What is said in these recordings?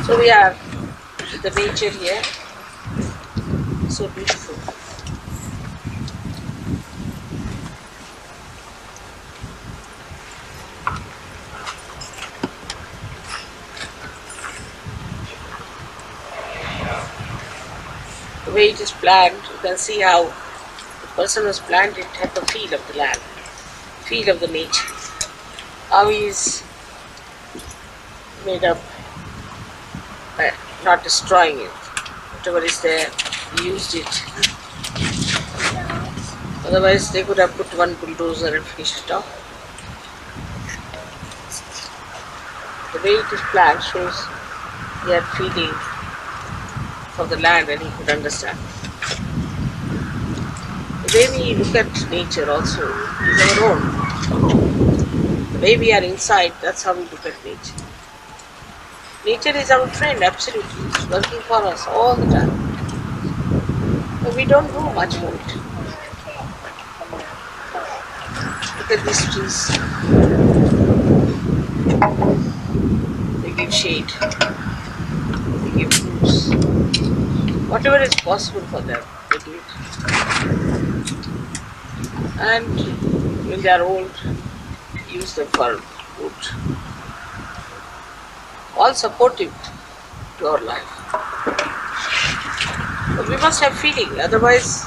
So we are with the nature here, so beautiful. The way it is planned, you can see how the person who's planned it had the feel of the land, feel of the nature, how he is made up by not destroying it. Whatever is there, he used it. Otherwise they could have put one bulldozer and finished it off. The way it is planned shows he had feeling for the land and he could understand. The way we look at nature also is our own. The way we are inside, that's how we look at nature. Nature is our friend, absolutely. It's working for us all the time. But we don't do much for it. Look at these trees. They give shade. They give fruits. Whatever is possible for them, they do it. And when they are old, use them for wood. All supportive to our life. But we must have feeling, otherwise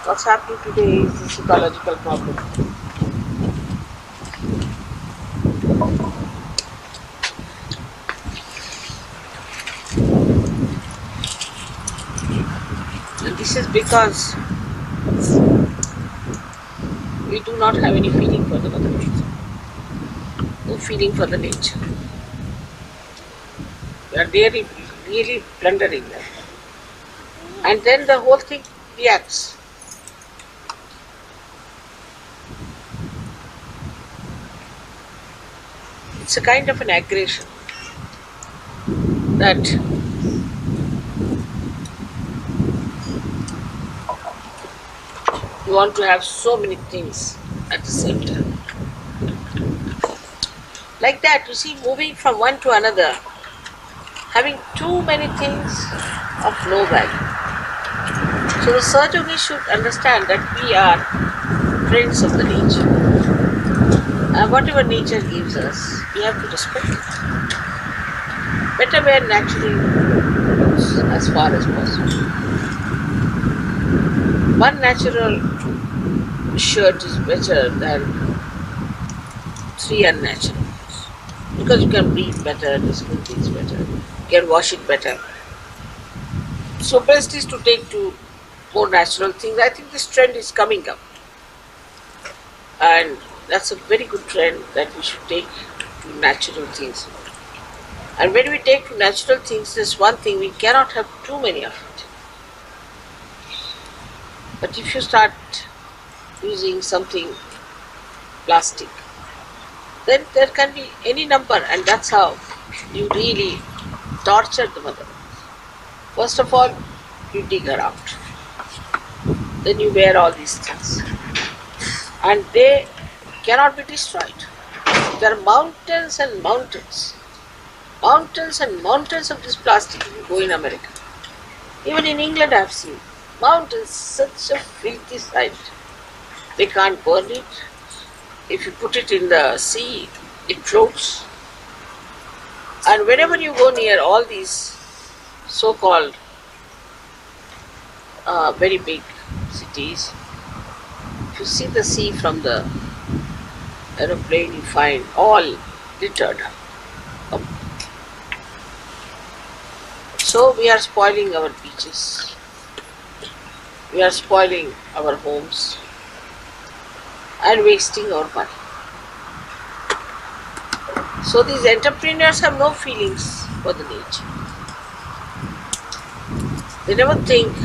what's happening today is this ecological problem. And this is because we do not have any feeling for the Mother Nature. No feeling for the nature. We are really plundering them. And then the whole thing reacts. It's a kind of an aggression that you want to have so many things at the same time. Like that, you see, moving from one to another, having too many things of no value. So the Sahaja should understand that we are friends of the nature. And whatever nature gives us, we have to respect it. Better wear natural clothes as far as possible. One natural shirt is better than 3 unnatural ones. Because you can breathe better, the skin feels better, you can wash it better. So best is to take to more natural things. I think this trend is coming up. And that's a very good trend that we should take to natural things. And when we take to natural things, there's one thing, we cannot have too many of it. But if you start using something plastic, then there can be any number, and that's how you really torture the mother. First of all, you dig her out. Then you wear all these things. And they cannot be destroyed. There are mountains and mountains. Mountains and mountains of this plastic if you go in America. Even in England I have seen mountains, such a filthy sight. They can't burn it. If you put it in the sea, it floats. And whenever you go near all these so-called very big cities, if you see the sea from the aeroplane, you find all littered up. So we are spoiling our beaches. We are spoiling our homes and wasting our money. So these entrepreneurs have no feelings for the nature. They never think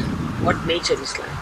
what nature is like.